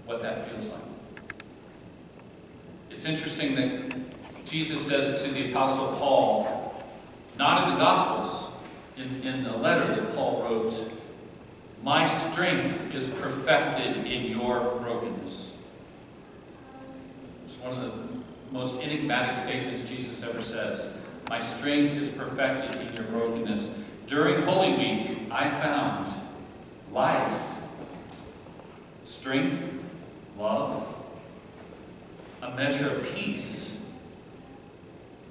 what that feels like. It's interesting that Jesus says to the Apostle Paul, not in the Gospels, in the letter that Paul wrote, "My strength is perfected in your brokenness." It's one of the most enigmatic statements Jesus ever says. My strength is perfected in your brokenness. During Holy Week, I found life, strength, love, a measure of peace.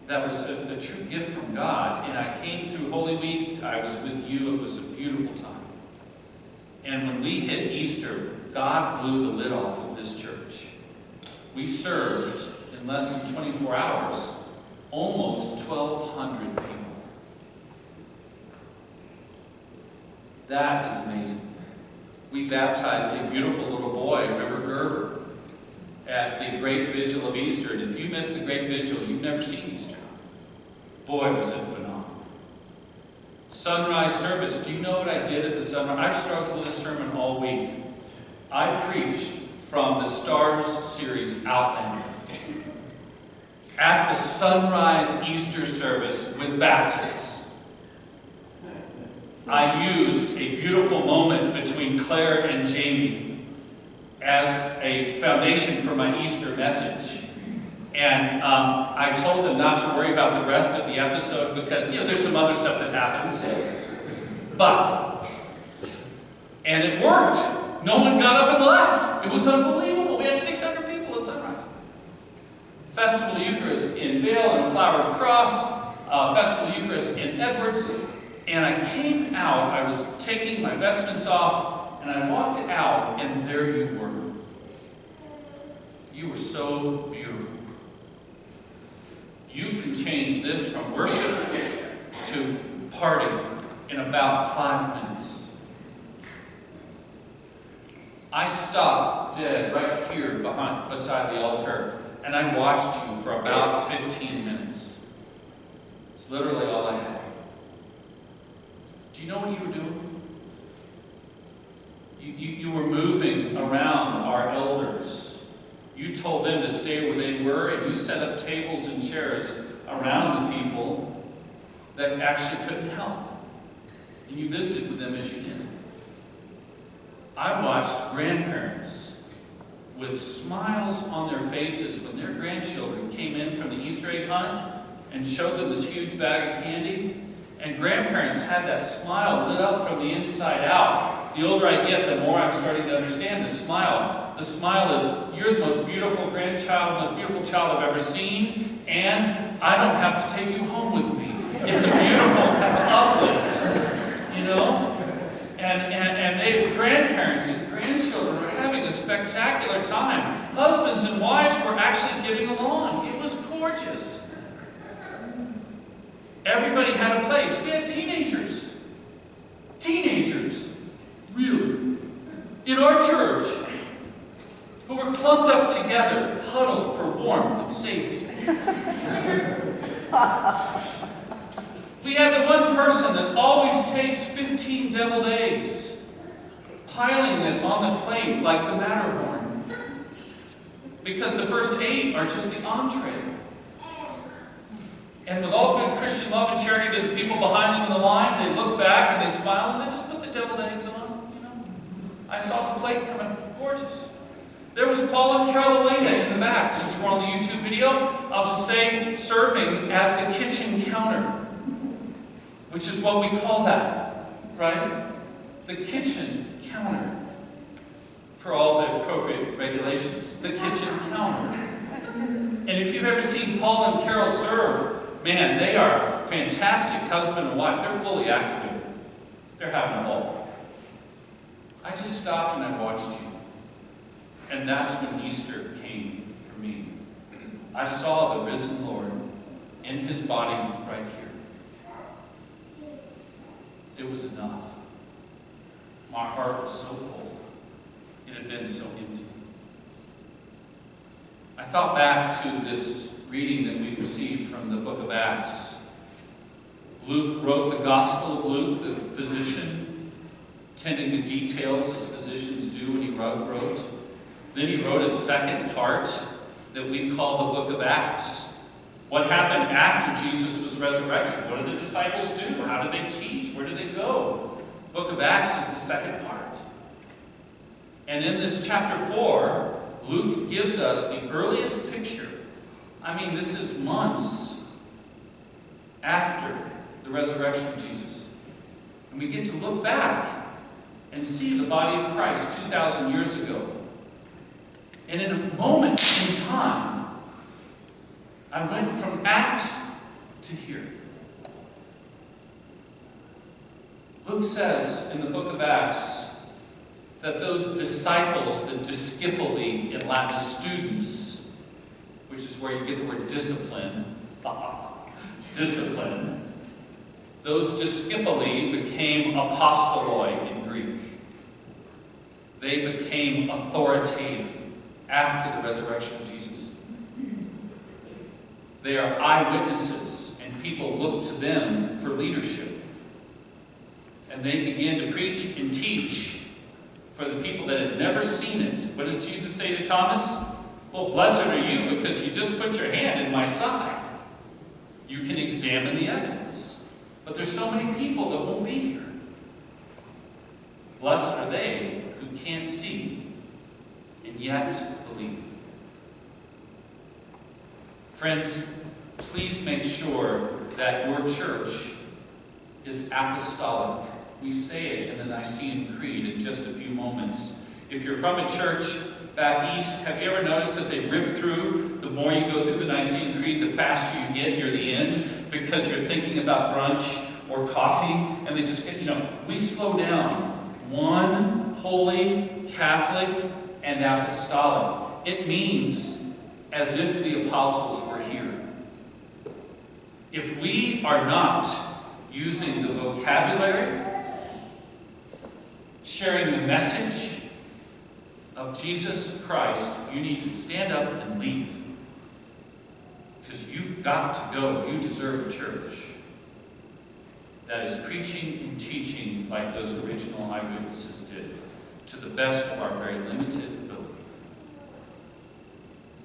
That was a true gift from God. And I came through Holy Week. I was with you. It was a beautiful time. And when we hit Easter, God blew the lid off of this church. We served, in less than 24 hours, almost 1,200 people. That is amazing. We baptized a beautiful little boy, River Gerber, at the Great Vigil of Easter. And if you missed the Great Vigil, you've never seen Easter. Boy, was it phenomenal. Sunrise service. Do you know what I did at the sunrise? I've struggled with this sermon all week. I preached from the Stars series, Outlander, at the sunrise Easter service with Baptists. I used a beautiful moment between Claire and Jamie as a foundation for my Easter message. And I told them not to worry about the rest of the episode because, there's some other stuff that happens. And it worked. No one got up and left. It was unbelievable. We had 600 people at sunrise. Festival Eucharist in Vail and Flower Cross. Festival Eucharist in Edwards. And I came out. I was taking my vestments off. And I walked out. And there you were. You were so beautiful. You can change this from worship to party in about 5 minutes. I stopped dead right here beside the altar, and I watched you for about 15 minutes. It's literally all I had. Do you know what you were doing? You were moving around our elders. You told them to stay where they were, and you set up tables and chairs around the people that actually couldn't help. And you visited with them as you did. I watched grandparents with smiles on their faces when their grandchildren came in from the Easter egg hunt and showed them this huge bag of candy. And grandparents had that smile lit up from the inside out. The older I get, the more I'm starting to understand the smile. The smile is, you're the most beautiful grandchild, most beautiful child I've ever seen, and I don't have to take you home with me. It's a beautiful kind of uplift, And they, grandparents and grandchildren were having a spectacular time. Husbands and wives were actually getting along. It was gorgeous. Everybody had a place. We had teenagers. Teenagers, really, in our church, who were clumped up together, huddled for warmth and safety. We had the one person that always takes 15 deviled eggs, piling them on the plate like the Matterhorn, because the first 8 are just the entree. And with all good Christian love and charity to the people behind them in the line, they look back and they smile and they just put the deviled eggs on, I saw the plate from it. Gorgeous. There was Paul and Carol Elena in the back. Since we're on the YouTube video, I'll just say serving at the kitchen counter, which is what we call that, right? The kitchen counter. For all the appropriate regulations. The kitchen counter. And if you've ever seen Paul and Carol serve, man, they are a fantastic husband and wife. They're fully activated. They're having a ball. I just stopped and I watched you. And that's when Easter came for me. I saw the risen Lord in his body right here. It was enough. My heart was so full. It had been so empty. I thought back to this reading that we received from the book of Acts. Luke wrote the Gospel of Luke, the physician, tending to details as physicians do when he wrote. Then he wrote a second part that we call the book of Acts. What happened after Jesus was resurrected? What did the disciples do? How did they teach? Where did they go? The book of Acts is the second part. And in this chapter 4, Luke gives us the earliest picture. I mean, this is months after the resurrection of Jesus. And we get to look back and see the body of Christ 2,000 years ago. And in a moment in time, I went from Acts to here. Luke says in the book of Acts that those disciples, the disciples in Latin, students, which is where you get the word discipline, discipline, those disciples became apostoloi in Greek. They became authoritative after the resurrection of Jesus. They are eyewitnesses, and people look to them for leadership. And they began to preach and teach for the people that had never seen it. What does Jesus say to Thomas? Well, blessed are you because you just put your hand in my side. You can examine the evidence. But there's so many people that won't be here. Blessed are they who can't see and yet believe. Friends, please make sure that your church is apostolic. We say it in the Nicene Creed in just a few moments. If you're from a church back east, have you ever noticed that they rip through, the more you go through the Nicene Creed, the faster you get near the end, because you're thinking about brunch or coffee, and they just get, we slow down. One, holy, Catholic, and apostolic. It means as if the apostles were here. If we are not using the vocabulary, sharing the message of Jesus Christ, you need to stand up and leave. Because you've got to go. You deserve a church that is preaching and teaching like those original eyewitnesses did, to the best of our very limited ability.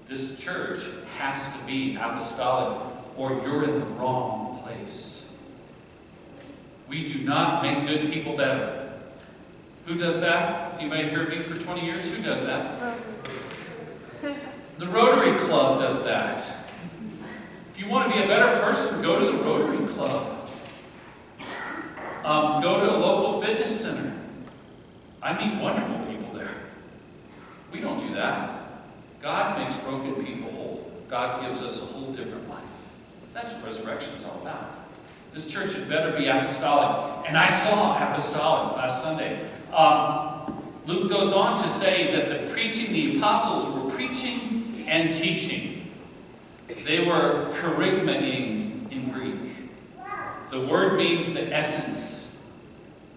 This church has to be apostolic, or you're in the wrong place. We do not make good people better. Who does that? Anybody heard me for 20 years? Who does that? The Rotary Club does that. If you want to be a better person, go to the Rotary Club. Go to a local fitness center. I meet wonderful people there. We don't do that. God makes broken people whole. God gives us a whole different life. That's what resurrection is all about. This church had better be apostolic. And I saw apostolic last Sunday. Luke goes on to say that the apostles were preaching and teaching. They were kerygmening in Greek. The word means the essence.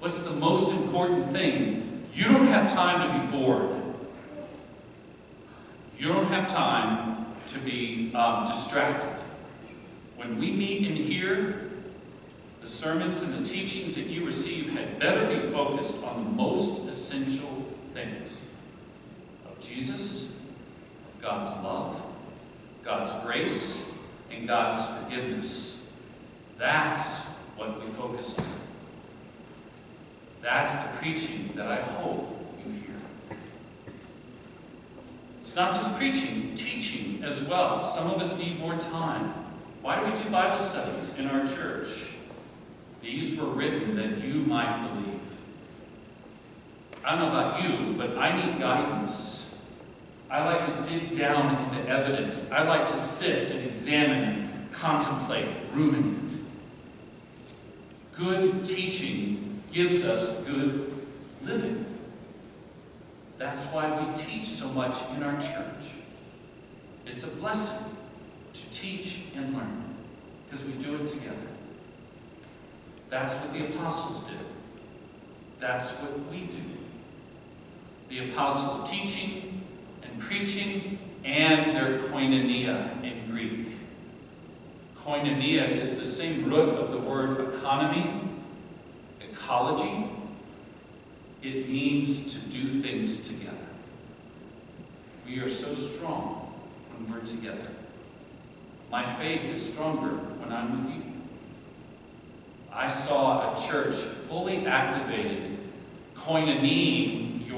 What's the most important thing? You don't have time to be bored. You don't have time to be distracted. When we meet in here, the sermons and the teachings that you receive had better be focused on the most essential things of Jesus, of God's love, God's grace, and God's forgiveness. That's what we focus on. That's the preaching that I hope you hear. It's not just preaching, teaching as well. Some of us need more time. Why do we do Bible studies in our church? These were written that you might believe. I don't know about you, but I need guidance. I like to dig down into evidence. I like to sift and examine, contemplate, ruminate. Good teaching gives us good living. That's why we teach so much in our church. It's a blessing to teach and learn, because we do it together. That's what the apostles did. That's what we do. The apostles teaching and preaching, and their koinonia in Greek. Koinonia is the same root of the word economy, ecology. It means to do things together. We are so strong when we're together. My faith is stronger when I'm with you. I saw a church fully activated, koinoneeing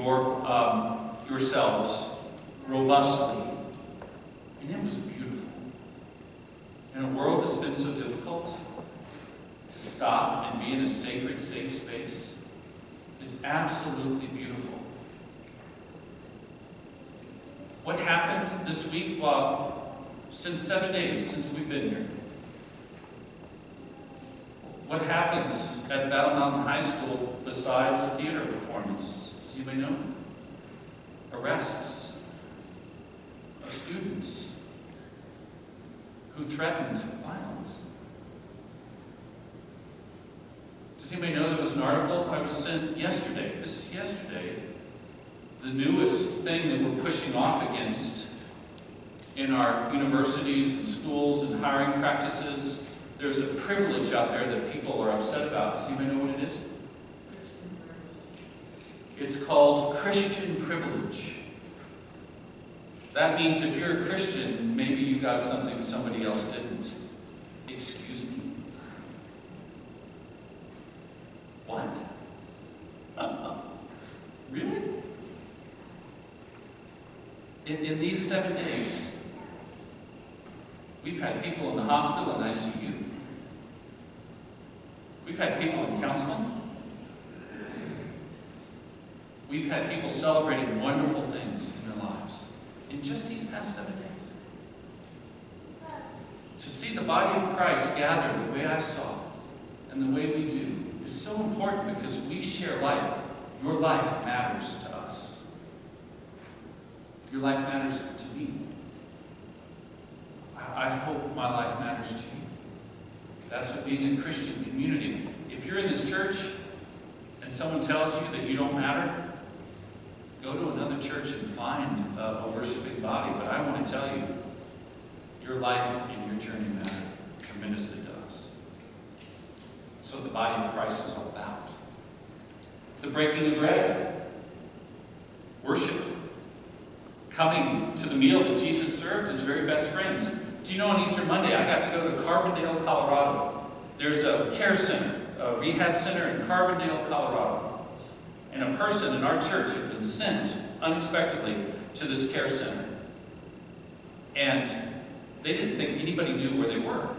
yourselves robustly. And it was beautiful. In a world that's been so difficult, to stop and be in a sacred, safe space is absolutely beautiful. What happened this week? Well, since 7 days since we've been here. What happens at Battle Mountain High School besides a theater performance? Does anybody know? Arrests of students who threatened violence. Does anybody know there was an article I was sent yesterday? This is yesterday. The newest thing that we're pushing off against in our universities and schools and hiring practices. There's a privilege out there that people are upset about. Does anybody know what it is? It's called Christian privilege. That means if you're a Christian, maybe you got something somebody else didn't. Excuse me? What? Really? In these 7 days, we've had people in the hospital and ICU. We've had people in counseling. We've had people celebrating wonderful things in their lives in just these past 7 days. To see the body of Christ gather the way I saw and the way we do is so important because we share life. Your life matters to us. Your life matters to me. I hope my life matters to you. That's what being a Christian community. If you're in this church and someone tells you that you don't matter, go to another church and find a worshiping body. But I want to tell you, your life and your journey matter tremendously to us. So the body of Christ is all about. The breaking of bread. Worship. Coming to the meal that Jesus served his very best friends. Do you know on Easter Monday, I got to go to Carbondale, Colorado. There's a care center, a rehab center in Carbondale, Colorado. And a person in our church had been sent unexpectedly to this care center. And they didn't think anybody knew where they were.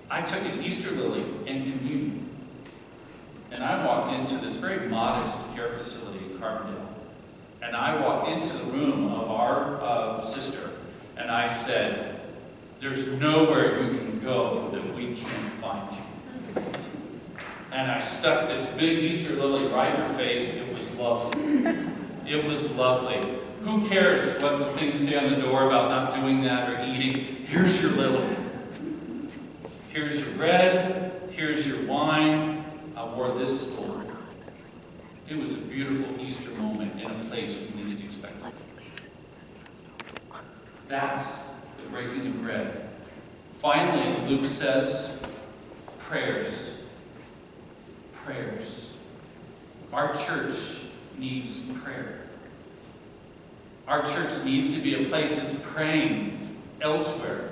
I took an Easter lily and communion. And I walked into this very modest care facility in Carbondale. And I walked into the room of our sister, and I said, there's nowhere you can go that we can't find you. And I stuck this big Easter lily right in her face. It was lovely. It was lovely. Who cares what the things say on the door about not doing that or eating? Here's your lily. Here's your bread. Here's your wine. I wore this for. It was a beautiful Easter moment in a place we least expected. That's the breaking of bread. Finally, Luke says, prayers. Prayers. Our church needs prayer. Our church needs to be a place that's praying elsewhere.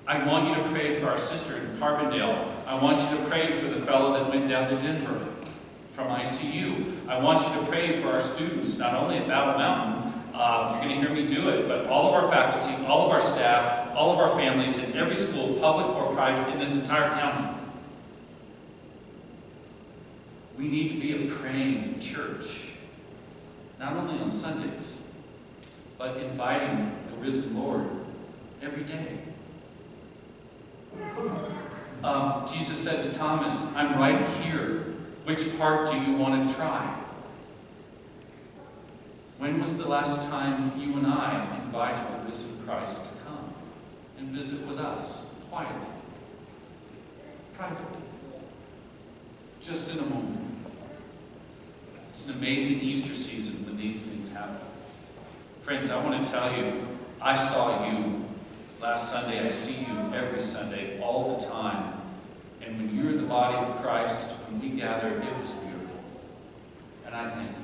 I want you to pray for our sister in Carbondale. I want you to pray for the fellow that went down to Denver from ICU. I want you to pray for our students, not only at Battle Mountain, you're going to hear me do it, but all of our faculty, all of our staff, all of our families in every school, public or private, in this entire county. We need to be a praying church, not only on Sundays, but inviting the risen Lord every day. Jesus said to Thomas, I'm right here. Which part do you want to try? When was the last time you and I invited the risen Christ to come and visit with us quietly, privately, just in a moment? It's an amazing Easter season when these things happen. Friends, I want to tell you, I saw you last Sunday. I see you every Sunday, all the time. And when you're in the body of Christ, when we gather, it was beautiful. And I thank you.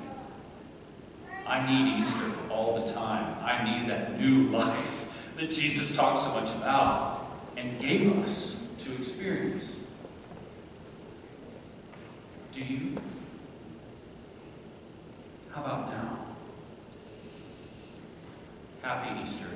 I need Easter all the time. I need that new life that Jesus talks so much about and gave us to experience. Do you? How about now? Happy Easter.